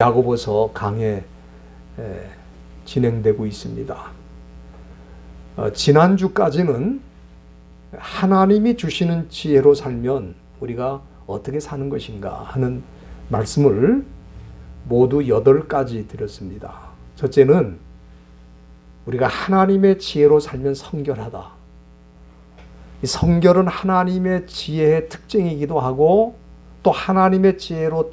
야고보서 강해 진행되고 있습니다. 지난주까지는 하나님이 주시는 지혜로 살면 우리가 어떻게 사는 것인가 하는 말씀을 모두 8가지 드렸습니다. 첫째는 우리가 하나님의 지혜로 살면 성결하다. 이 성결은 하나님의 지혜의 특징이기도 하고 또 하나님의 지혜로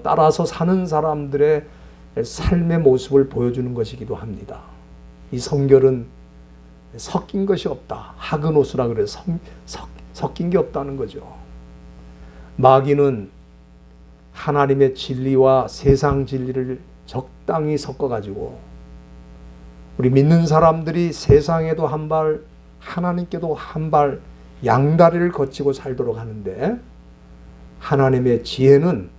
따라서 사는 사람들의 삶의 모습을 보여주는 것이기도 합니다. 이 성결은 섞인 것이 없다. 하그노스라 그래서 섞인 게 없다는 거죠. 마귀는 하나님의 진리와 세상 진리를 적당히 섞어가지고 우리 믿는 사람들이 세상에도 한 발, 하나님께도 한 발 양다리를 거치고 살도록 하는데, 하나님의 지혜는,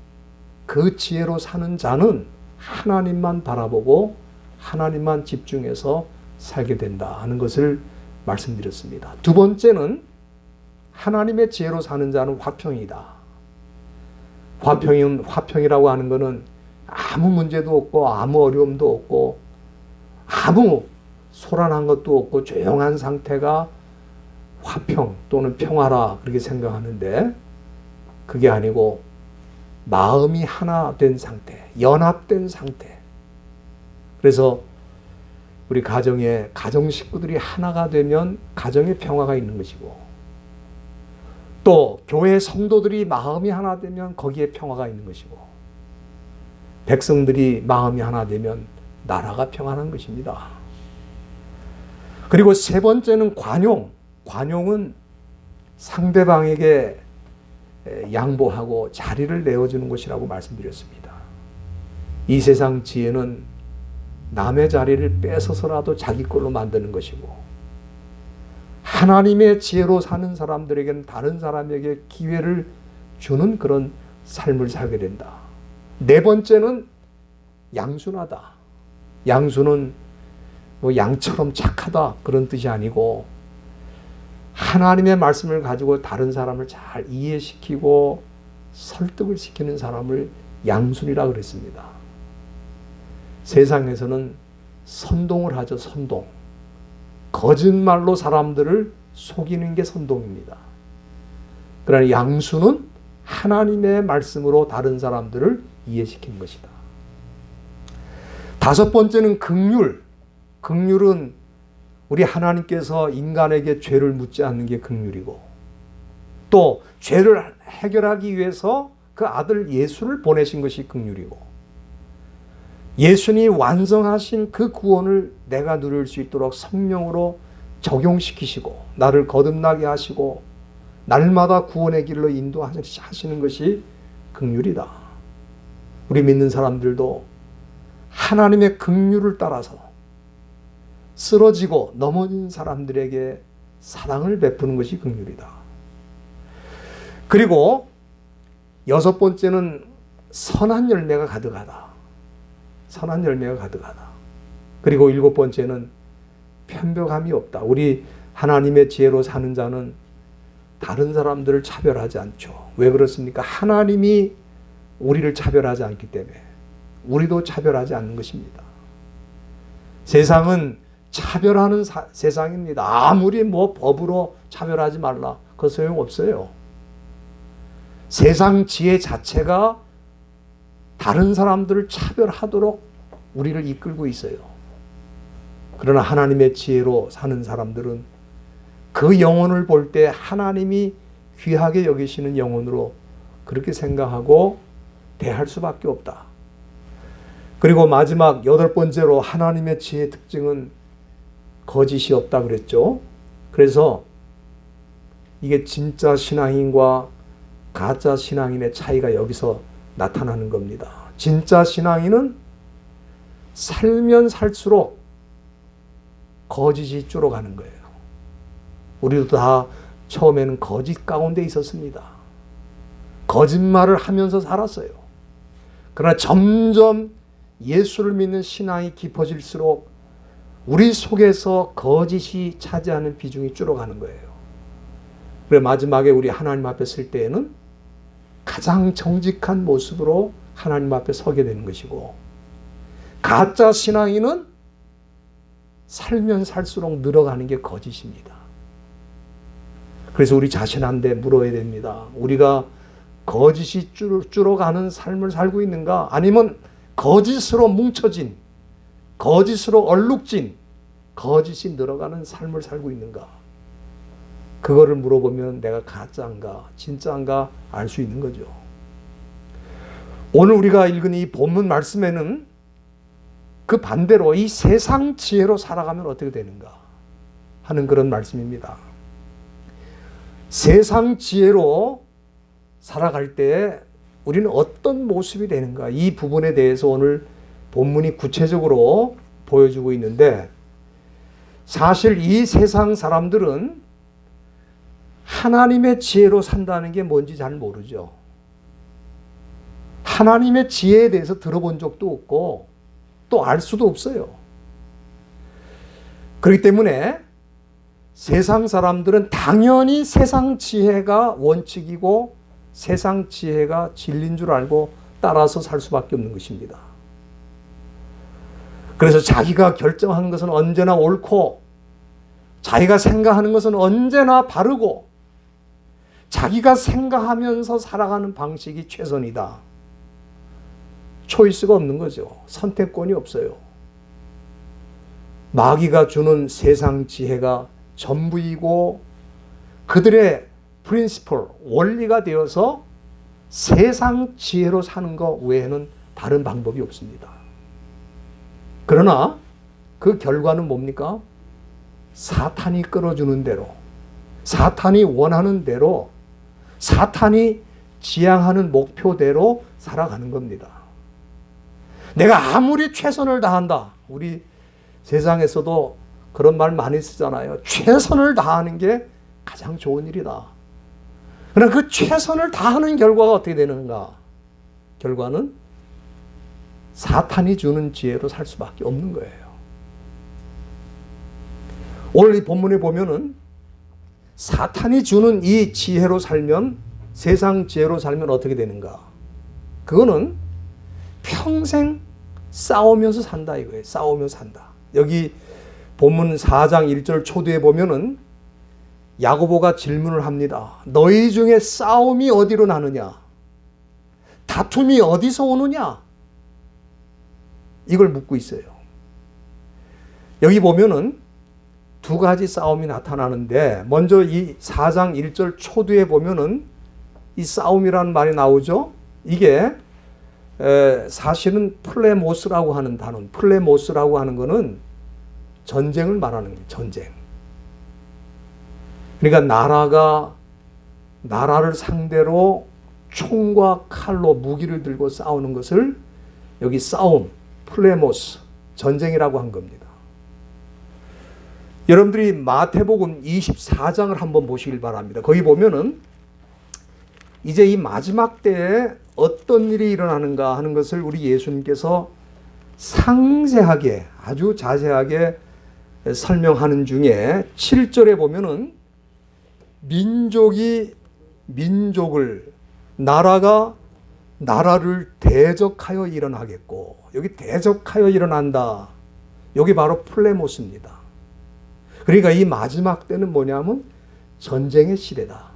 그 지혜로 사는 자는 하나님만 바라보고 하나님만 집중해서 살게 된다 하는 것을 말씀드렸습니다. 두 번째는 하나님의 지혜로 사는 자는 화평이다. 화평이라고 하는 것은 아무 문제도 없고 아무 어려움도 없고 아무 소란한 것도 없고 조용한 상태가 화평 또는 평화라 그렇게 생각하는데, 그게 아니고 마음이 하나 된 상태, 연합된 상태. 그래서 우리 가정 식구들이 하나가 되면 가정에 평화가 있는 것이고, 또 교회 성도들이 마음이 하나 되면 거기에 평화가 있는 것이고, 백성들이 마음이 하나 되면 나라가 평안한 것입니다. 그리고 세 번째는 관용. 관용은 상대방에게 양보하고 자리를 내어주는 것이라고 말씀드렸습니다. 이 세상 지혜는 남의 자리를 뺏어서라도 자기 걸로 만드는 것이고, 하나님의 지혜로 사는 사람들에게는 다른 사람에게 기회를 주는 그런 삶을 살게 된다. 네 번째는 양순하다. 양수는 뭐 양처럼 착하다 그런 뜻이 아니고, 하나님의 말씀을 가지고 다른 사람을 잘 이해시키고 설득을 시키는 사람을 양순이라고 그랬습니다. 세상에서는 선동을 하죠. 선동. 거짓말로 사람들을 속이는 게 선동입니다. 그러나 양수는 하나님의 말씀으로 다른 사람들을 이해시키는 것이다. 다섯 번째는 긍휼. 긍휼은 우리 하나님께서 인간에게 죄를 묻지 않는 게 긍휼이고, 또 죄를 해결하기 위해서 그 아들 예수를 보내신 것이 긍휼이고, 예수님이 완성하신 그 구원을 내가 누릴 수 있도록 성령으로 적용시키시고 나를 거듭나게 하시고 날마다 구원의 길로 인도하시는 것이 긍휼이다. 우리 믿는 사람들도 하나님의 긍휼을 따라서 쓰러지고 넘어진 사람들에게 사랑을 베푸는 것이 긍휼이다. 그리고 여섯 번째는 선한 열매가 가득하다. 선한 열매가 가득하다. 그리고 일곱 번째는 편벽함이 없다. 우리 하나님의 지혜로 사는 자는 다른 사람들을 차별하지 않죠. 왜 그렇습니까? 하나님이 우리를 차별하지 않기 때문에 우리도 차별하지 않는 것입니다. 세상은 차별하는 세상입니다. 아무리 뭐 법으로 차별하지 말라, 그 소용없어요. 세상 지혜 자체가 다른 사람들을 차별하도록 우리를 이끌고 있어요. 그러나 하나님의 지혜로 사는 사람들은 그 영혼을 볼 때 하나님이 귀하게 여기시는 영혼으로 그렇게 생각하고 대할 수밖에 없다. 그리고 마지막 여덟 번째로 하나님의 지혜의 특징은 거짓이 없다 그랬죠. 그래서 이게 진짜 신앙인과 가짜 신앙인의 차이가 여기서 나타나는 겁니다. 진짜 신앙인은 살면 살수록 거짓이 줄어가는 거예요. 우리도 다 처음에는 거짓 가운데 있었습니다. 거짓말을 하면서 살았어요. 그러나 점점 예수를 믿는 신앙이 깊어질수록 우리 속에서 거짓이 차지하는 비중이 줄어가는 거예요. 그래 마지막에 우리 하나님 앞에 설 때에는 가장 정직한 모습으로 하나님 앞에 서게 되는 것이고, 가짜 신앙인은 살면 살수록 늘어가는 게 거짓입니다. 그래서 우리 자신한테 물어야 됩니다. 우리가 거짓이 줄어가는 삶을 살고 있는가? 아니면 거짓으로 뭉쳐진, 거짓으로 얼룩진, 거짓이 늘어가는 삶을 살고 있는가? 그거를 물어보면 내가 가짜인가 진짜인가 알 수 있는 거죠. 오늘 우리가 읽은 이 본문 말씀에는 그 반대로 이 세상 지혜로 살아가면 어떻게 되는가 하는 그런 말씀입니다. 세상 지혜로 살아갈 때 우리는 어떤 모습이 되는가, 이 부분에 대해서 오늘 본문이 구체적으로 보여주고 있는데, 사실 이 세상 사람들은 하나님의 지혜로 산다는 게 뭔지 잘 모르죠. 하나님의 지혜에 대해서 들어본 적도 없고 또 알 수도 없어요. 그렇기 때문에 세상 사람들은 당연히 세상 지혜가 원칙이고 세상 지혜가 진리인 줄 알고 따라서 살 수밖에 없는 것입니다. 그래서 자기가 결정한 것은 언제나 옳고, 자기가 생각하는 것은 언제나 바르고, 자기가 생각하면서 살아가는 방식이 최선이다. 초이스가 없는 거죠. 선택권이 없어요. 마귀가 주는 세상 지혜가 전부이고 그들의 프린시플, 원리가 되어서 세상 지혜로 사는 것 외에는 다른 방법이 없습니다. 그러나 그 결과는 뭡니까? 사탄이 끌어주는 대로, 사탄이 원하는 대로, 사탄이 지향하는 목표대로 살아가는 겁니다. 내가 아무리 최선을 다한다. 우리 세상에서도 그런 말 많이 쓰잖아요. 최선을 다하는 게 가장 좋은 일이다. 그러나 그 최선을 다하는 결과가 어떻게 되는가? 결과는 사탄이 주는 지혜로 살 수밖에 없는 거예요. 오늘 이 본문에 보면은 사탄이 주는 이 지혜로 살면, 세상 지혜로 살면 어떻게 되는가? 그거는 평생 싸우면서 산다 이거예요. 싸우면서 산다. 여기 본문 4장 1절 초두에 보면은 야고보가 질문을 합니다. 너희 중에 싸움이 어디로 나느냐? 다툼이 어디서 오느냐? 이걸 묻고 있어요. 여기 보면은 두 가지 싸움이 나타나는데, 먼저 이 4장 1절 초두에 보면은 이 싸움이라는 말이 나오죠. 이게 사실은 플레모스라고 하는 단어, 플레모스라고 하는 거는 전쟁을 말하는 거예요. 전쟁. 그러니까 나라를 상대로 총과 칼로 무기를 들고 싸우는 것을 여기 싸움, 플레모스, 전쟁이라고 한 겁니다. 여러분들이 마태복음 24장을 한번 보시길 바랍니다. 거기 보면은 이제 이 마지막 때에 어떤 일이 일어나는가 하는 것을 우리 예수님께서 상세하게, 아주 자세하게 설명하는 중에 7절에 보면은 민족이 민족을, 나라가 나라를 대적하여 일어나겠고, 여기 대적하여 일어난다. 여기 바로 플레모스입니다. 그러니까 이 마지막 때는 뭐냐면 전쟁의 시대다.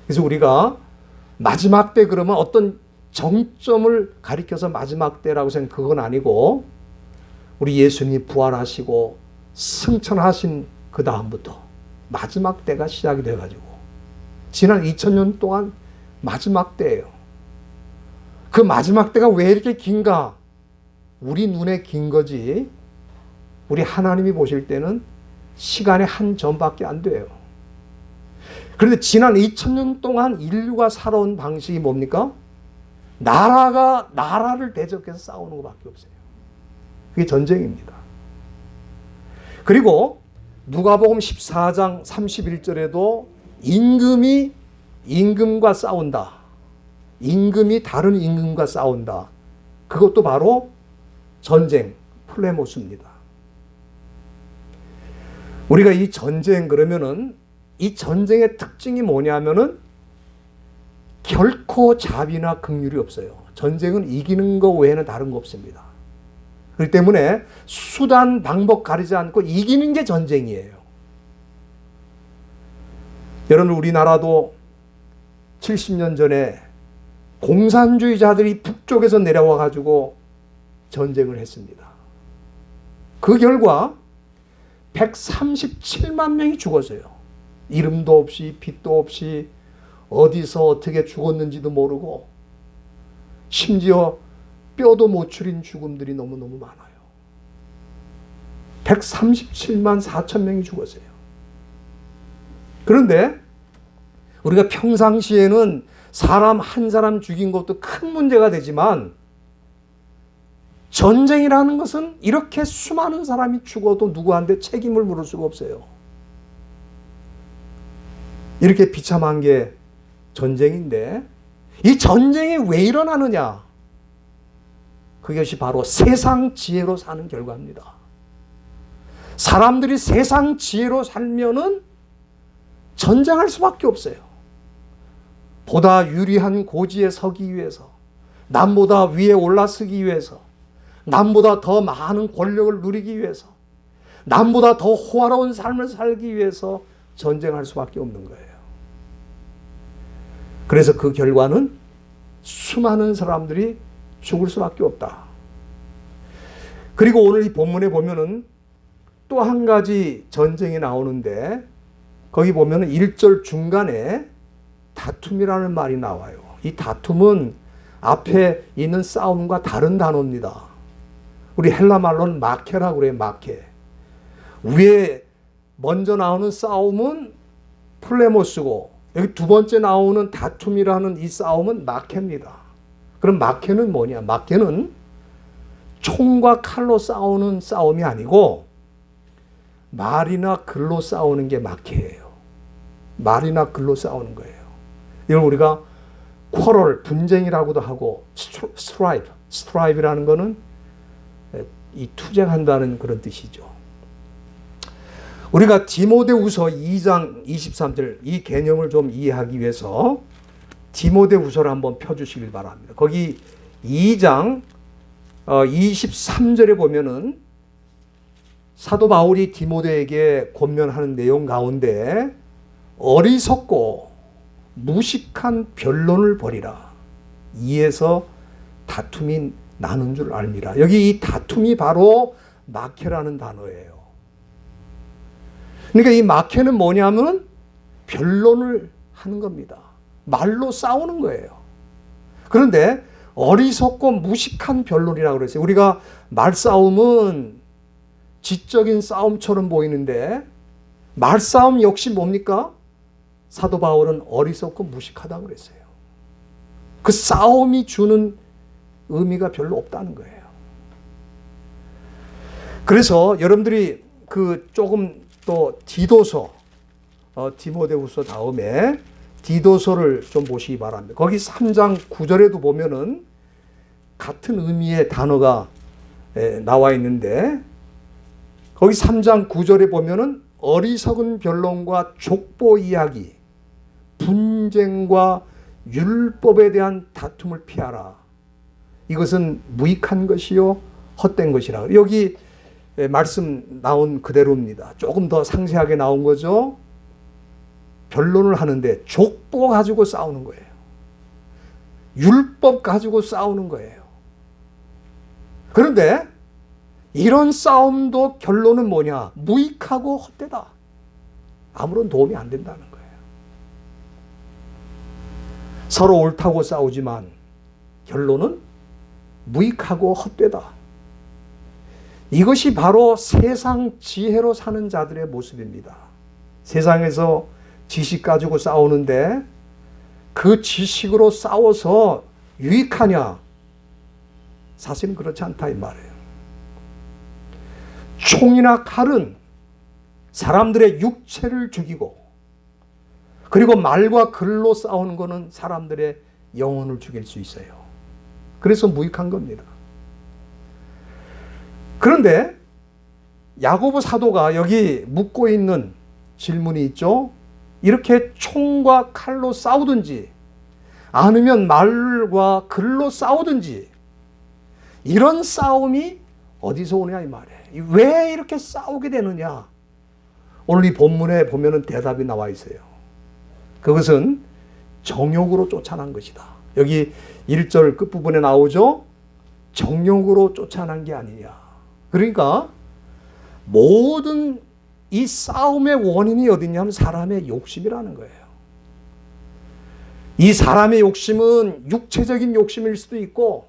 그래서 우리가 마지막 때 그러면 어떤 정점을 가리켜서 마지막 때라고 생각하면 그건 아니고, 우리 예수님이 부활하시고 승천하신 그 다음부터 마지막 때가 시작이 돼가지고 지난 2000년 동안 마지막 때예요. 그 마지막 때가 왜 이렇게 긴가? 우리 눈에 긴 거지 우리 하나님이 보실 때는 시간의 한 점밖에 안 돼요. 그런데 지난 2000년 동안 인류가 살아온 방식이 뭡니까? 나라가 나라를 대적해서 싸우는 것밖에 없어요. 그게 전쟁입니다. 그리고 누가복음 14장 31절에도 임금이 임금과 싸운다. 임금이 다른 임금과 싸운다. 그것도 바로 전쟁, 플레모스입니다. 우리가 이 전쟁 그러면은 이 전쟁의 특징이 뭐냐면은 결코 자비나 긍휼이 없어요. 전쟁은 이기는 거 외에는 다른 거 없습니다. 그렇기 때문에 수단, 방법 가리지 않고 이기는 게 전쟁이에요. 여러분, 우리나라도 70년 전에 공산주의자들이 북쪽에서 내려와 가지고 전쟁을 했습니다. 그 결과 137만 명이 죽었어요. 이름도 없이 빛도 없이 어디서 어떻게 죽었는지도 모르고 심지어 뼈도 못 추린 죽음들이 너무너무 많아요. 137만 4천 명이 죽었어요. 그런데 우리가 평상시에는 사람 한 사람 죽인 것도 큰 문제가 되지만 전쟁이라는 것은 이렇게 수많은 사람이 죽어도 누구한테 책임을 물을 수가 없어요. 이렇게 비참한 게 전쟁인데 이 전쟁이 왜 일어나느냐? 그것이 바로 세상 지혜로 사는 결과입니다. 사람들이 세상 지혜로 살면은 전쟁할 수밖에 없어요. 보다 유리한 고지에 서기 위해서, 남보다 위에 올라서기 위해서, 남보다 더 많은 권력을 누리기 위해서, 남보다 더 호화로운 삶을 살기 위해서 전쟁할 수밖에 없는 거예요. 그래서 그 결과는 수많은 사람들이 죽을 수밖에 없다. 그리고 오늘 이 본문에 보면은 또 한 가지 전쟁이 나오는데 거기 보면은 1절 중간에 다툼이라는 말이 나와요. 이 다툼은 앞에 있는 싸움과 다른 단어입니다. 우리 헬라 말로는 마케라고 그래요. 마케. 위에 먼저 나오는 싸움은 플레모스고 여기 두 번째 나오는 다툼이라는 이 싸움은 마케입니다. 그럼 마케는 뭐냐? 마케는 총과 칼로 싸우는 싸움이 아니고 말이나 글로 싸우는 게 마케예요. 말이나 글로 싸우는 거예요. 이걸 우리가 쿼럴, 분쟁이라고도 하고 스트라이브라는 거는 이 투쟁한다는 그런 뜻이죠. 우리가 디모데후서 2장 23절 이 개념을 좀 이해하기 위해서 디모데후서를 한번 펴주시길 바랍니다. 거기 2장 23절에 보면은 사도 바울이 디모데에게 권면하는 내용 가운데 어리석고 무식한 변론을 버리라. 이에서 다툼이 나는 줄 알미라. 여기 이 다툼이 바로 마케라는 단어예요. 그러니까 이 마케는 뭐냐면 변론을 하는 겁니다. 말로 싸우는 거예요. 그런데 어리석고 무식한 변론이라고 그랬어요. 우리가 말싸움은 지적인 싸움처럼 보이는데 말싸움 역시 뭡니까? 사도 바울은 어리석고 무식하다고 그랬어요. 그 싸움이 주는 의미가 별로 없다는 거예요. 그래서 여러분들이 그 조금 또 디도서, 디모데후서 다음에 디도서를 좀 보시기 바랍니다. 거기 3장 9절에도 보면은 같은 의미의 단어가 나와 있는데 거기 3장 9절에 보면은 어리석은 변론과 족보 이야기, 분쟁과 율법에 대한 다툼을 피하라. 이것은 무익한 것이요 헛된 것이라. 여기 말씀 나온 그대로입니다. 조금 더 상세하게 나온 거죠. 변론을 하는데 족보 가지고 싸우는 거예요. 율법 가지고 싸우는 거예요. 그런데 이런 싸움도 결론은 뭐냐? 무익하고 헛되다. 아무런 도움이 안 된다는 거예요. 서로 옳다고 싸우지만 결론은 무익하고 헛되다. 이것이 바로 세상 지혜로 사는 자들의 모습입니다. 세상에서 지식 가지고 싸우는데 그 지식으로 싸워서 유익하냐? 사실은 그렇지 않다 이 말이에요. 총이나 칼은 사람들의 육체를 죽이고 그리고 말과 글로 싸우는 것은 사람들의 영혼을 죽일 수 있어요. 그래서 무익한 겁니다. 그런데 야고보 사도가 여기 묻고 있는 질문이 있죠. 이렇게 총과 칼로 싸우든지 아니면 말과 글로 싸우든지, 이런 싸움이 어디서 오냐 이 말이에요. 왜 이렇게 싸우게 되느냐? 오늘 이 본문에 보면은 대답이 나와 있어요. 그것은 정욕으로 쫓아난 것이다. 여기 1절 끝부분에 나오죠? 정욕으로 쫓아난 게 아니냐. 그러니까 모든 이 싸움의 원인이 어디냐면 사람의 욕심이라는 거예요. 이 사람의 욕심은 육체적인 욕심일 수도 있고,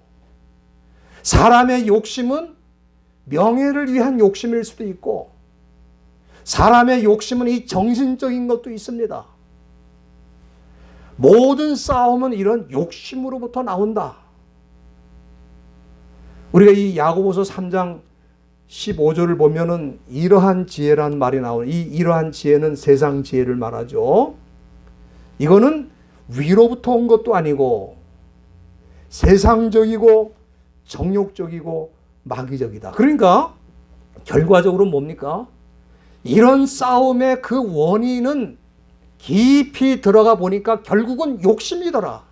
사람의 욕심은 명예를 위한 욕심일 수도 있고, 사람의 욕심은 이 정신적인 것도 있습니다. 모든 싸움은 이런 욕심으로부터 나온다. 우리가 이 야고보서 3장 15절을 보면은 이러한 지혜라는 말이 나오는, 이러한 지혜는 세상 지혜를 말하죠. 이거는 위로부터 온 것도 아니고 세상적이고 정욕적이고 마귀적이다. 그러니까 결과적으로 뭡니까? 이런 싸움의 그 원인은 깊이 들어가 보니까 결국은 욕심이더라.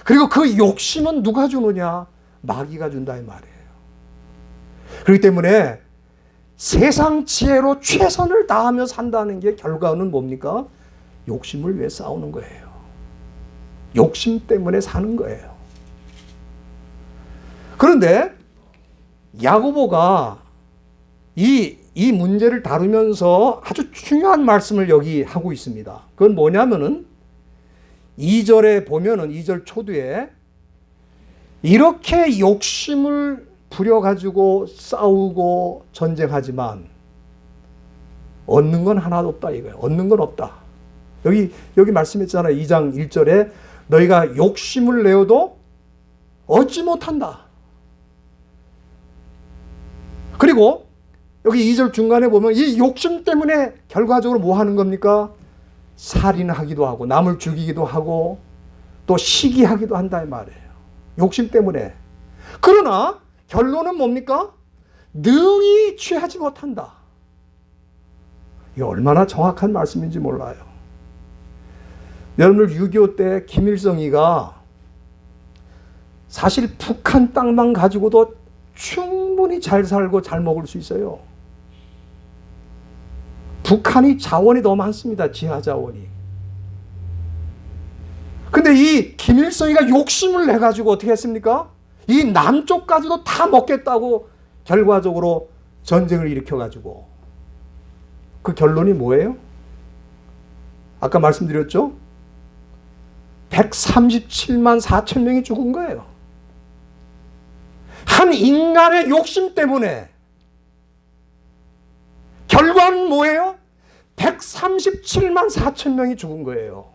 그리고 그 욕심은 누가 주느냐? 마귀가 준다 이 말이에요. 그렇기 때문에 세상 지혜로 최선을 다하며 산다는 게 결과는 뭡니까? 욕심을 위해 싸우는 거예요. 욕심 때문에 사는 거예요. 그런데 야고보가 이 문제를 다루면서 아주 중요한 말씀을 여기 하고 있습니다. 그건 뭐냐면은 2절에 보면은 2절 초두에 이렇게 욕심을 부려가지고 싸우고 전쟁하지만 얻는 건 하나도 없다 이거예요. 얻는 건 없다. 여기 말씀했잖아요. 2장 1절에 너희가 욕심을 내어도 얻지 못한다. 그리고 여기 2절 중간에 보면 이 욕심 때문에 결과적으로 뭐 하는 겁니까? 살인하기도 하고 남을 죽이기도 하고 또 시기하기도 한다 이 말이에요. 욕심 때문에. 그러나 결론은 뭡니까? 능히 취하지 못한다. 이게 얼마나 정확한 말씀인지 몰라요. 여러분들 6.25 때 김일성이가 사실 북한 땅만 가지고도 충분히 잘 살고 잘 먹을 수 있어요. 북한이 자원이 너무 많습니다. 지하 자원이. 근데 이 김일성이가 욕심을 내가지고 어떻게 했습니까? 이 남쪽까지도 다 먹겠다고 결과적으로 전쟁을 일으켜가지고 그 결론이 뭐예요? 아까 말씀드렸죠? 137만 4천 명이 죽은 거예요. 한 인간의 욕심 때문에. 결과는 뭐예요? 137만 4천 명이 죽은 거예요.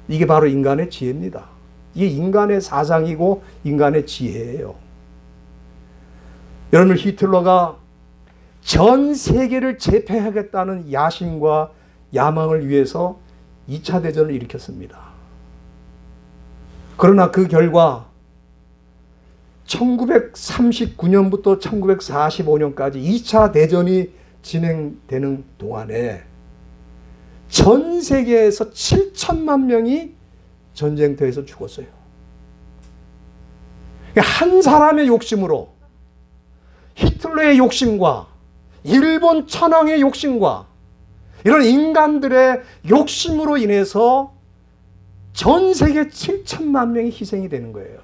이게 바로 인간의 지혜입니다. 이게 인간의 사상이고 인간의 지혜예요. 여러분, 히틀러가 전 세계를 제패하겠다는 야심과 야망을 위해서 2차 대전을 일으켰습니다. 그러나 그 결과 1939년부터 1945년까지 2차 대전이 진행되는 동안에 전 세계에서 7천만 명이 전쟁터에서 죽었어요. 한 사람의 욕심으로, 히틀러의 욕심과 일본 천황의 욕심과 이런 인간들의 욕심으로 인해서 전 세계 7천만 명이 희생이 되는 거예요.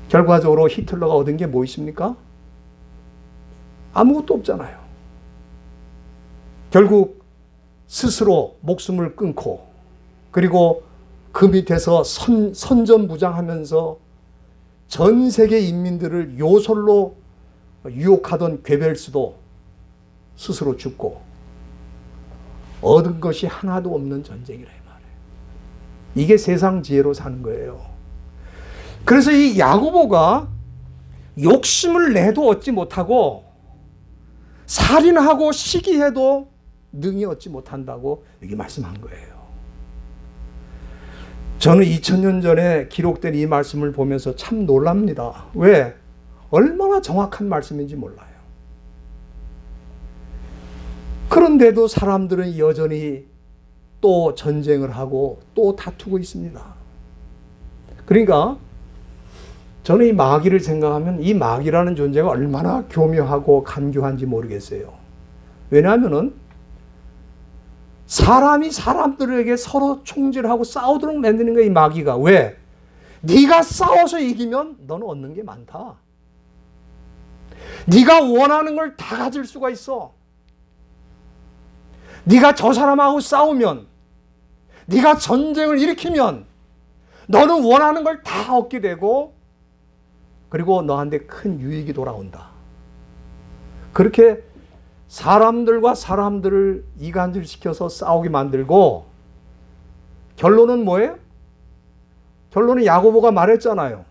결과적으로 히틀러가 얻은 게 뭐 있습니까? 아무것도 없잖아요. 결국 스스로 목숨을 끊고 그리고 그 밑에서 선전무장하면서 전 세계 인민들을 요솔로 유혹하던 괴벨스도 스스로 죽고 얻은 것이 하나도 없는 전쟁이라 이 말이에요. 이게 세상 지혜로 사는 거예요. 그래서 이 야고보가 욕심을 내도 얻지 못하고 살인하고 시기해도 능히 얻지 못한다고 여기 말씀한 거예요. 저는 2000년 전에 기록된 이 말씀을 보면서 참 놀랍니다. 왜? 얼마나 정확한 말씀인지 몰라요. 그런데도 사람들은 여전히 또 전쟁을 하고 또 다투고 있습니다. 그러니까 저는 이 마귀를 생각하면 이 마귀라는 존재가 얼마나 교묘하고 간교한지 모르겠어요. 왜냐하면은 사람이 사람들에게 서로 총질하고 싸우도록 만드는 거야, 이 마귀가. 왜? 네가 싸워서 이기면 너는 얻는 게 많다. 네가 원하는 걸 다 가질 수가 있어. 네가 저 사람하고 싸우면, 네가 전쟁을 일으키면 너는 원하는 걸 다 얻게 되고, 그리고 너한테 큰 유익이 돌아온다. 그렇게 사람들과 사람들을 이간질시켜서 싸우게 만들고, 결론은 뭐예요? 결론은 야고보가 말했잖아요.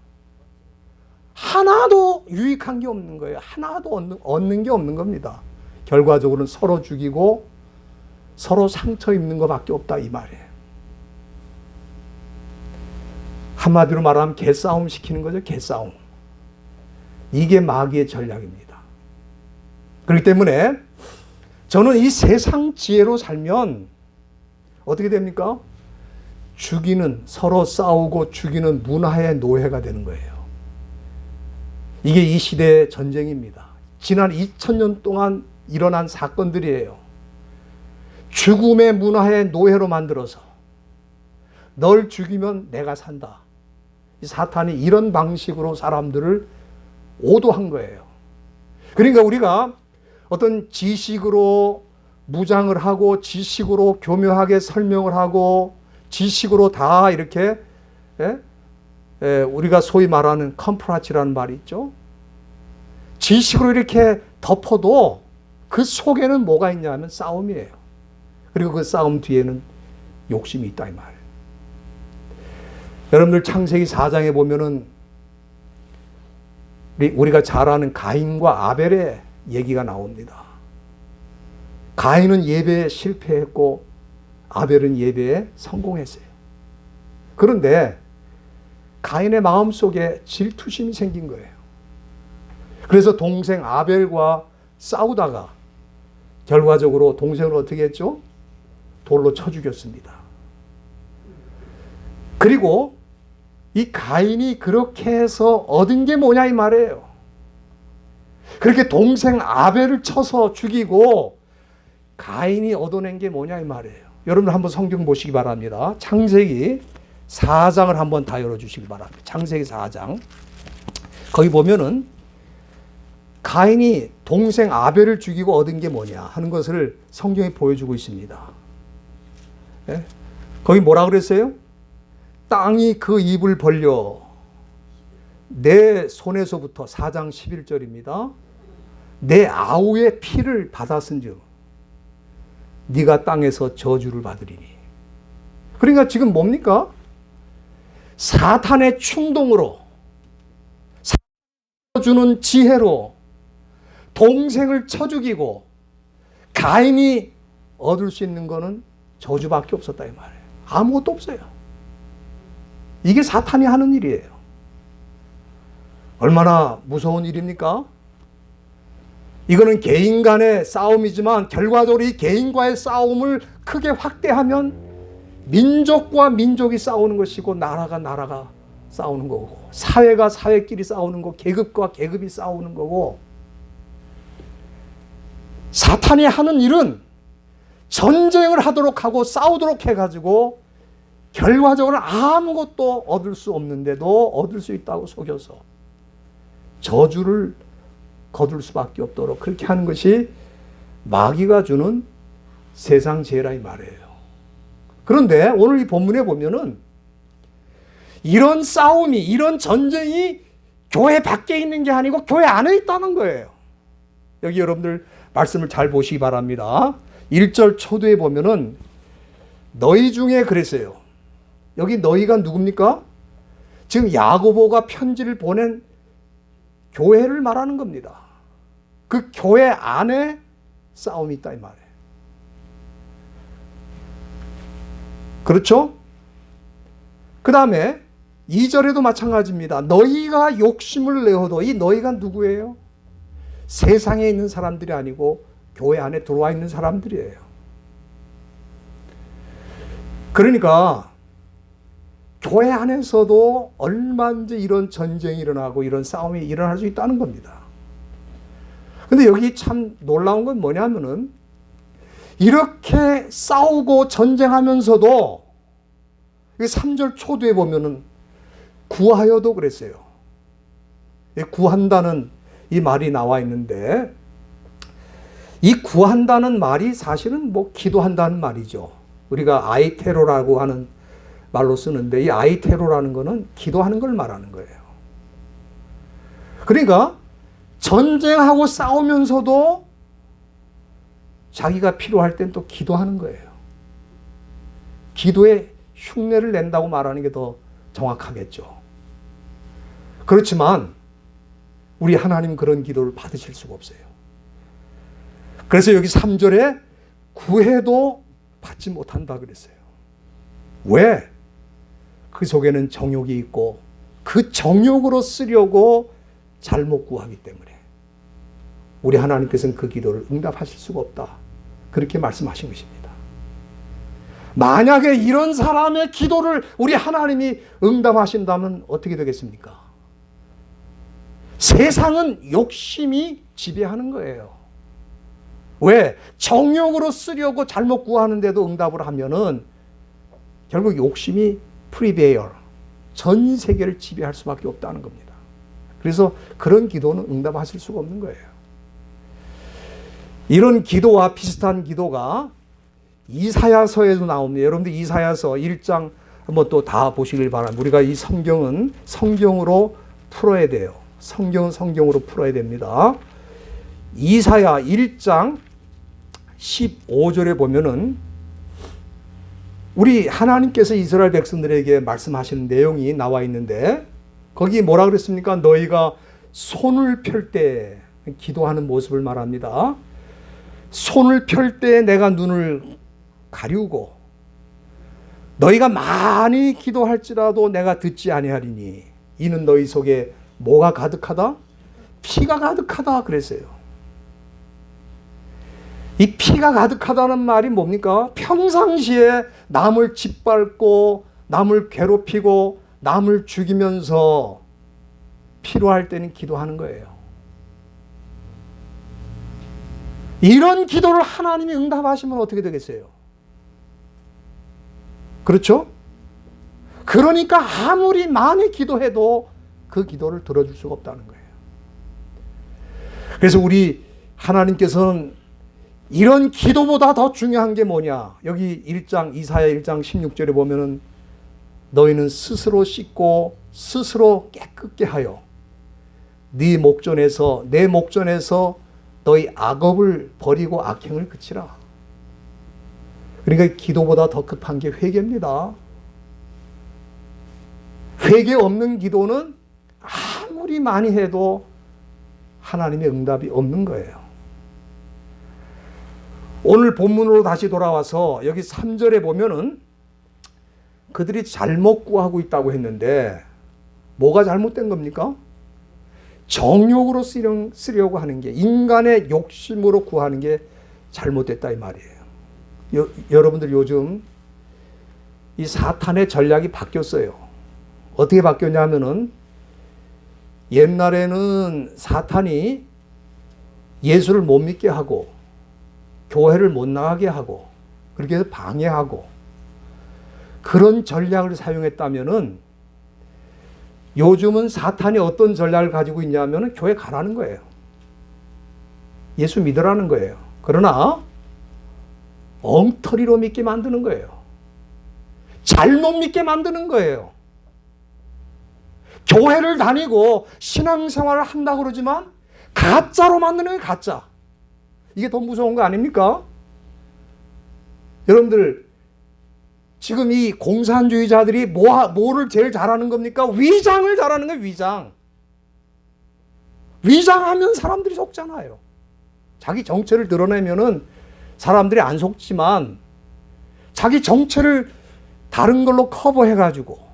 하나도 유익한 게 없는 거예요. 하나도 얻는 게 없는 겁니다. 결과적으로는 서로 죽이고 서로 상처 입는 것밖에 없다, 이 말이에요. 한마디로 말하면 개싸움 시키는 거죠. 개싸움. 이게 마귀의 전략입니다. 그렇기 때문에 저는 이 세상 지혜로 살면 어떻게 됩니까? 죽이는, 서로 싸우고 죽이는 문화의 노예가 되는 거예요. 이게 이 시대의 전쟁입니다. 지난 2000년 동안 일어난 사건들이에요. 죽음의 문화의 노예로 만들어서 널 죽이면 내가 산다. 이 사탄이 이런 방식으로 사람들을 오도한 거예요. 그러니까 우리가 어떤 지식으로 무장을 하고 지식으로 교묘하게 설명을 하고 지식으로 다 이렇게 우리가 소위 말하는 컴프라치라는 말이 있죠. 지식으로 이렇게 덮어도 그 속에는 뭐가 있냐면 싸움이에요. 그리고 그 싸움 뒤에는 욕심이 있다, 이 말이에요. 여러분들 창세기 4장에 보면은 우리가 잘 아는 가인과 아벨의 얘기가 나옵니다. 가인은 예배에 실패했고 아벨은 예배에 성공했어요. 그런데 가인의 마음속에 질투심이 생긴 거예요. 그래서 동생 아벨과 싸우다가 결과적으로 동생을 어떻게 했죠? 돌로 쳐 죽였습니다. 그리고 이 가인이 그렇게 해서 얻은 게 뭐냐 이 말이에요. 그렇게 동생 아벨을 쳐서 죽이고 가인이 얻어낸 게 뭐냐 이 말이에요. 여러분 한번 성경 보시기 바랍니다. 창세기 4장을 한번 다 열어주시기 바랍니다. 창세기 4장. 거기 보면은 가인이 동생 아벨을 죽이고 얻은 게 뭐냐 하는 것을 성경이 보여주고 있습니다. 네? 거기 뭐라 그랬어요? 땅이 그 입을 벌려 내 손에서부터 4장 11절입니다. 내 아우의 피를 받았은즉 네가 땅에서 저주를 받으리니. 그러니까 지금 뭡니까? 사탄의 충동으로 주는 지혜로 동생을 쳐 죽이고 가인이 얻을 수 있는 거는 저주밖에 없었다 이 말이에요. 아무것도 없어요. 이게 사탄이 하는 일이에요. 얼마나 무서운 일입니까? 이거는 개인 간의 싸움이지만 결과적으로 이 개인과의 싸움을 크게 확대하면 민족과 민족이 싸우는 것이고 나라가 나라가 싸우는 거고 사회가 사회끼리 싸우는 거, 계급과 계급이 싸우는 거고 사탄이 하는 일은 전쟁을 하도록 하고 싸우도록 해가지고 결과적으로 아무것도 얻을 수 없는데도 얻을 수 있다고 속여서 저주를 거둘 수밖에 없도록 그렇게 하는 것이 마귀가 주는 세상 지혜라 이 말이에요. 그런데 오늘 이 본문에 보면은 이런 싸움이, 이런 전쟁이 교회 밖에 있는 게 아니고 교회 안에 있다는 거예요. 여기 여러분들 말씀을 잘 보시기 바랍니다. 1절 초두에 보면은 너희 중에 그랬어요. 여기 너희가 누굽니까? 지금 야고보가 편지를 보낸 교회를 말하는 겁니다. 그 교회 안에 싸움이 있다 이 말이에요. 그렇죠? 그 다음에 2절에도 마찬가지입니다. 너희가 욕심을 내어도 이 너희가 누구예요? 세상에 있는 사람들이 아니고 교회 안에 들어와 있는 사람들이에요. 그러니까 교회 안에서도 얼마든지 이런 전쟁이 일어나고 이런 싸움이 일어날 수 있다는 겁니다. 근데 여기 참 놀라운 건 뭐냐면은 이렇게 싸우고 전쟁하면서도 3절 초두에 보면은 구하여도 그랬어요. 구한다는 이 말이 나와 있는데 이 구한다는 말이 사실은 뭐 기도한다는 말이죠. 우리가 아이테로라고 하는 말로 쓰는데 이 아이테로라는 거는 기도하는 걸 말하는 거예요. 그러니까 전쟁하고 싸우면서도 자기가 필요할 땐 또 기도하는 거예요. 기도에 흉내를 낸다고 말하는 게 더 정확하겠죠. 그렇지만 우리 하나님 그런 기도를 받으실 수가 없어요. 그래서 여기 3절에 구해도 받지 못한다 그랬어요. 왜? 그 속에는 정욕이 있고 그 정욕으로 쓰려고 잘못 구하기 때문에 우리 하나님께서는 그 기도를 응답하실 수가 없다. 그렇게 말씀하신 것입니다. 만약에 이런 사람의 기도를 우리 하나님이 응답하신다면 어떻게 되겠습니까? 세상은 욕심이 지배하는 거예요. 왜? 정욕으로 쓰려고 잘못 구하는데도 응답을 하면은 결국 욕심이 프리베이어, 전 세계를 지배할 수밖에 없다는 겁니다. 그래서 그런 기도는 응답하실 수가 없는 거예요. 이런 기도와 비슷한 기도가 이사야서에도 나옵니다. 여러분들 이사야서 1장 한번 또 다 보시길 바랍니다. 우리가 이 성경은 성경으로 풀어야 돼요. 성경은 성경으로 풀어야 됩니다. 이사야 1장 15절에 보면은 우리 하나님께서 이스라엘 백성들에게 말씀하시는 내용이 나와 있는데 거기 뭐라 그랬습니까? 너희가 손을 펼 때 기도하는 모습을 말합니다. 손을 펼 때 내가 눈을 가리우고 너희가 많이 기도할지라도 내가 듣지 아니하리니 이는 너희 속에 뭐가 가득하다? 피가 가득하다 그랬어요. 이 피가 가득하다는 말이 뭡니까? 평상시에 남을 짓밟고 남을 괴롭히고 남을 죽이면서 필요할 때는 기도하는 거예요. 이런 기도를 하나님이 응답하시면 어떻게 되겠어요? 그렇죠? 그러니까 아무리 많이 기도해도 그 기도를 들어줄 수가 없다는 거예요. 그래서 우리 하나님께서는 이런 기도보다 더 중요한 게 뭐냐? 여기 1장 이사야 1장 16절에 보면은 너희는 스스로 씻고 스스로 깨끗게 하여 내 목전에서 너희 악업을 버리고 악행을 그치라. 그러니까 기도보다 더 급한 게 회개입니다. 회개 없는 기도는 아무리 많이 해도 하나님의 응답이 없는 거예요. 오늘 본문으로 다시 돌아와서 여기 3절에 보면은 그들이 잘못 구하고 있다고 했는데 뭐가 잘못된 겁니까? 정욕으로 쓰려고 하는 게 인간의 욕심으로 구하는 게 잘못됐다 이 말이에요. 여러분들 요즘 이 사탄의 전략이 바뀌었어요. 어떻게 바뀌었냐면은 옛날에는 사탄이 예수를 못 믿게 하고 교회를 못 나가게 하고 그렇게 해서 방해하고 그런 전략을 사용했다면은 요즘은 사탄이 어떤 전략을 가지고 있냐면은 교회 가라는 거예요. 예수 믿으라는 거예요. 그러나 엉터리로 믿게 만드는 거예요. 잘못 믿게 만드는 거예요. 교회를 다니고 신앙생활을 한다고 그러지만 가짜로 만드는 거예요. 가짜. 이게 더 무서운 거 아닙니까? 여러분들 지금 이 공산주의자들이 뭐를 제일 잘하는 겁니까? 위장을 잘하는 거예요. 위장. 위장하면 사람들이 속잖아요. 자기 정체를 드러내면은 사람들이 안 속지만 자기 정체를 다른 걸로 커버해가지고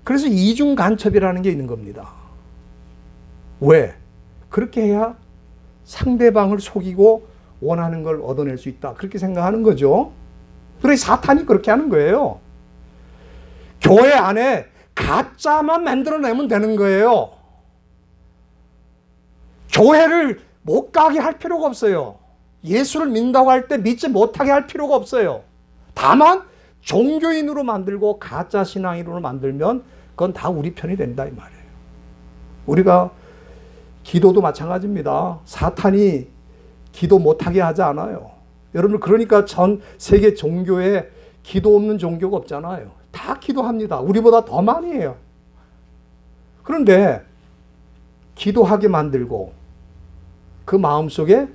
그래서 이중 간첩이라는 게 있는 겁니다. 왜? 그렇게 해야 상대방을 속이고 원하는 걸 얻어낼 수 있다. 그렇게 생각하는 거죠. 그래서 사탄이 그렇게 하는 거예요. 교회 안에 가짜만 만들어내면 되는 거예요. 교회를 못 가게 할 필요가 없어요. 예수를 믿는다고 할 때 믿지 못하게 할 필요가 없어요. 다만 종교인으로 만들고 가짜 신앙인으로 만들면 그건 다 우리 편이 된다 이 말이에요. 우리가 기도도 마찬가지입니다. 사탄이 기도 못하게 하지 않아요. 여러분 그러니까 전 세계 종교에 기도 없는 종교가 없잖아요. 다 기도합니다. 우리보다 더 많이 해요. 그런데 기도하게 만들고 그 마음속에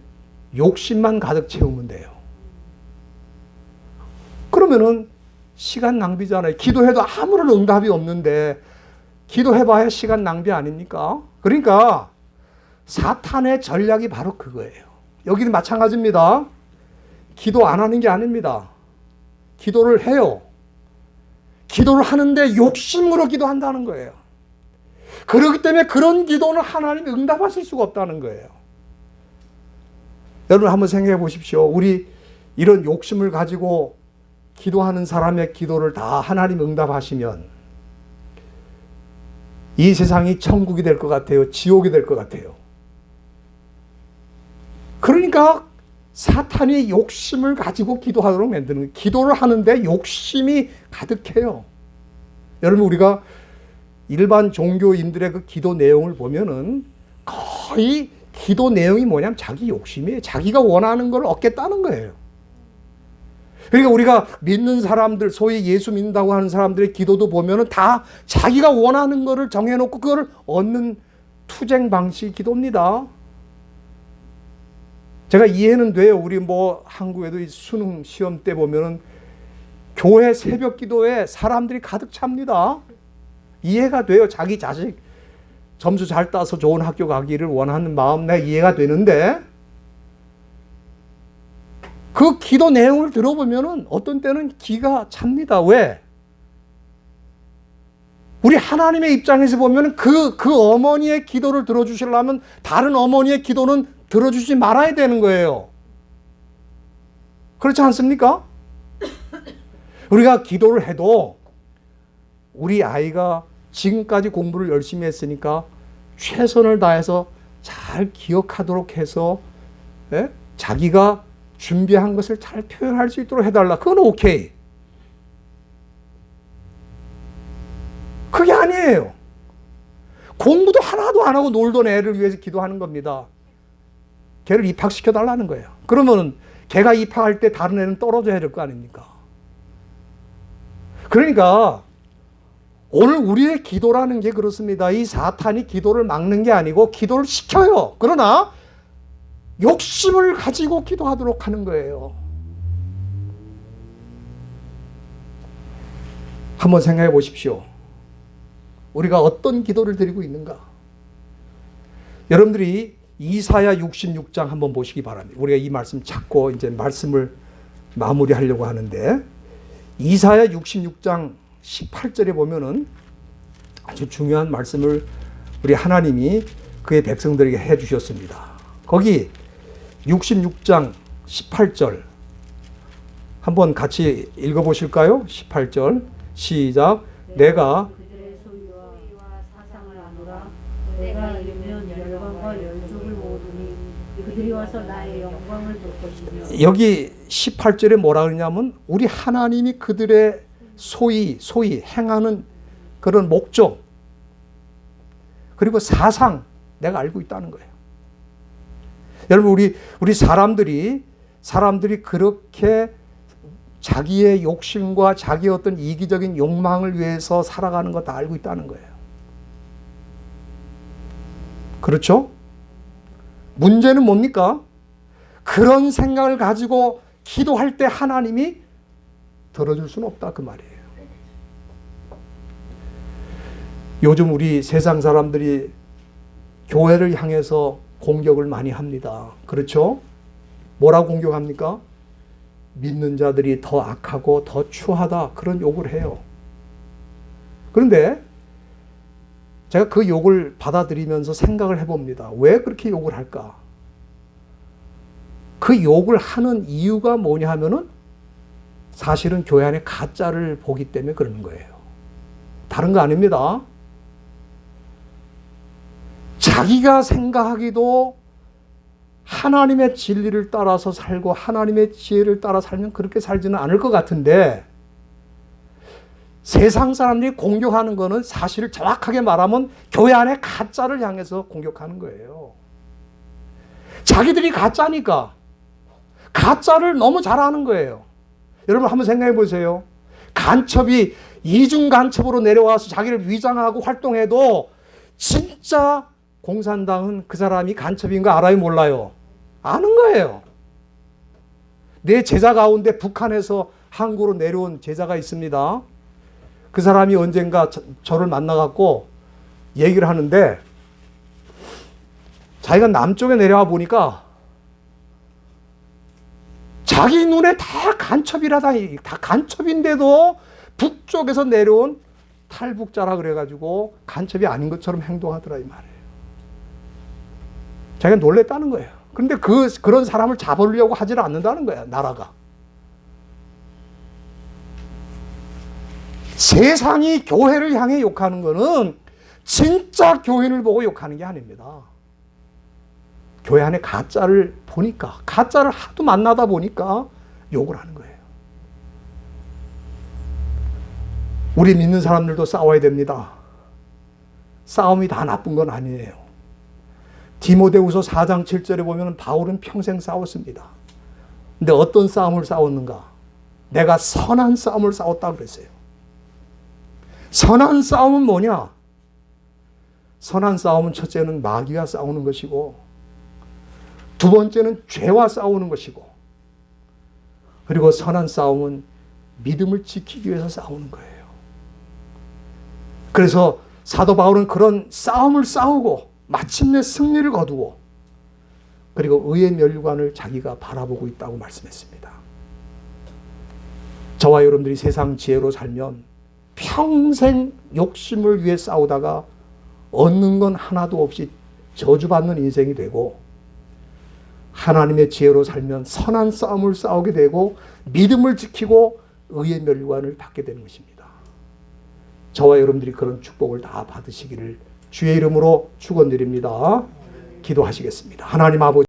욕심만 가득 채우면 돼요. 그러면은 시간 낭비잖아요. 기도해도 아무런 응답이 없는데 기도해봐야 시간 낭비 아닙니까? 그러니까 사탄의 전략이 바로 그거예요. 여기는 마찬가지입니다. 기도 안 하는 게 아닙니다. 기도를 해요. 기도를 하는데 욕심으로 기도한다는 거예요. 그렇기 때문에 그런 기도는 하나님이 응답하실 수가 없다는 거예요. 여러분 한번 생각해 보십시오. 우리 이런 욕심을 가지고 기도하는 사람의 기도를 다 하나님 응답하시면 이 세상이 천국이 될 것 같아요? 지옥이 될 것 같아요? 그러니까 사탄이 욕심을 가지고 기도하도록 만드는 거예요. 기도를 하는데 욕심이 가득해요. 여러분 우리가 일반 종교인들의 그 기도 내용을 보면은 거의 기도 내용이 뭐냐면 자기 욕심이에요. 자기가 원하는 걸 얻겠다는 거예요. 그러니까 우리가 믿는 사람들, 소위 예수 믿는다고 하는 사람들의 기도도 보면은 다 자기가 원하는 거를 정해놓고 그걸 얻는 투쟁 방식 기도입니다. 제가 이해는 돼요. 우리 뭐 한국에도 이 수능 시험 때 보면은 교회 새벽 기도에 사람들이 가득 찹니다. 이해가 돼요. 자기 자식 점수 잘 따서 좋은 학교 가기를 원하는 마음 내 이해가 되는데 그 기도 내용을 들어보면은 어떤 때는 기가 찹니다. 왜? 우리 하나님의 입장에서 보면은 그 어머니의 기도를 들어주시려면 다른 어머니의 기도는 들어주지 말아야 되는 거예요. 그렇지 않습니까? 우리가 기도를 해도 우리 아이가 지금까지 공부를 열심히 했으니까 최선을 다해서 잘 기억하도록 해서 자기가 준비한 것을 잘 표현할 수 있도록 해달라. 그건 오케이. 그게 아니에요. 공부도 하나도 안 하고 놀던 애를 위해서 기도하는 겁니다. 걔를 입학시켜달라는 거예요. 그러면 걔가 입학할 때 다른 애는 떨어져야 될 거 아닙니까? 그러니까 오늘 우리의 기도라는 게 그렇습니다. 이 사탄이 기도를 막는 게 아니고 기도를 시켜요. 그러나 욕심을 가지고 기도하도록 하는 거예요. 한번 생각해 보십시오. 우리가 어떤 기도를 드리고 있는가? 여러분들이 이사야 66장 한번 보시기 바랍니다. 우리가 이 말씀 찾고 이제 말씀을 마무리하려고 하는데 이사야 66장 18절에 보면은 아주 중요한 말씀을 우리 하나님이 그의 백성들에게 해 주셨습니다. 거기 66장 18절 한번 같이 읽어 보실까요? 18절 시작. 내가 그들의 소유와 사상을 아노라. 내가 이르면 열방과 열족을 모으니 그들이 와서 나의 영광을 볼 것이며. 여기 18절에 뭐라 그러냐면 우리 하나님이 그들의 소위 행하는 그런 목적 그리고 사상 내가 알고 있다는 거예요. 여러분 우리 사람들이 그렇게 자기의 욕심과 자기의 어떤 이기적인 욕망을 위해서 살아가는 거 다 알고 있다는 거예요. 그렇죠? 문제는 뭡니까? 그런 생각을 가지고 기도할 때 하나님이 들어줄 수는 없다 그 말이에요. 요즘 우리 세상 사람들이 교회를 향해서 공격을 많이 합니다. 그렇죠? 뭐라고 공격합니까? 믿는 자들이 더 악하고 더 추하다 그런 욕을 해요. 그런데 제가 그 욕을 받아들이면서 생각을 해봅니다. 왜 그렇게 욕을 할까? 그 욕을 하는 이유가 뭐냐 하면은 사실은 교회 안에 가짜를 보기 때문에 그러는 거예요. 다른 거 아닙니다. 자기가 생각하기도 하나님의 진리를 따라서 살고 하나님의 지혜를 따라 살면 그렇게 살지는 않을 것 같은데, 세상 사람들이 공격하는 거는 사실을 정확하게 말하면 교회 안에 가짜를 향해서 공격하는 거예요. 자기들이 가짜니까 가짜를 너무 잘하는 거예요. 여러분 한번 생각해 보세요. 간첩이 이중 간첩으로 내려와서 자기를 위장하고 활동해도 진짜 공산당은 그 사람이 간첩인 거 알아요, 몰라요? 아는 거예요. 내 제자 가운데 북한에서 한국으로 내려온 제자가 있습니다. 그 사람이 언젠가 저를 만나갖고 얘기를 하는데, 자기가 남쪽에 내려와 보니까 자기 눈에 다 간첩이라다, 다 간첩인데도 북쪽에서 내려온 탈북자라 그래가지고 간첩이 아닌 것처럼 행동하더라 이 말이에요. 자기가 놀랬다는 거예요. 그런데 그런 사람을 잡으려고 하지를 않는다는 거야, 나라가. 세상이 교회를 향해 욕하는 거는 진짜 교회를 보고 욕하는 게 아닙니다. 교회 안에 가짜를 보니까, 가짜를 하도 만나다 보니까 욕을 하는 거예요. 우리 믿는 사람들도 싸워야 됩니다. 싸움이 다 나쁜 건 아니에요. 디모데후서 4장 7절에 보면 바울은 평생 싸웠습니다. 근데 어떤 싸움을 싸웠는가? 내가 선한 싸움을 싸웠다고 그랬어요. 선한 싸움은 뭐냐? 선한 싸움은 첫째는 마귀와 싸우는 것이고, 두 번째는 죄와 싸우는 것이고, 그리고 선한 싸움은 믿음을 지키기 위해서 싸우는 거예요. 그래서 사도 바울은 그런 싸움을 싸우고 마침내 승리를 거두고, 그리고 의의 멸관을 자기가 바라보고 있다고 말씀했습니다. 저와 여러분들이 세상 지혜로 살면 평생 욕심을 위해 싸우다가 얻는 건 하나도 없이 저주받는 인생이 되고, 하나님의 지혜로 살면 선한 싸움을 싸우게 되고 믿음을 지키고 의의 멸관을 받게 되는 것입니다. 저와 여러분들이 그런 축복을 다 받으시기를 주의 이름으로 축원드립니다. 기도하시겠습니다. 하나님 아버지,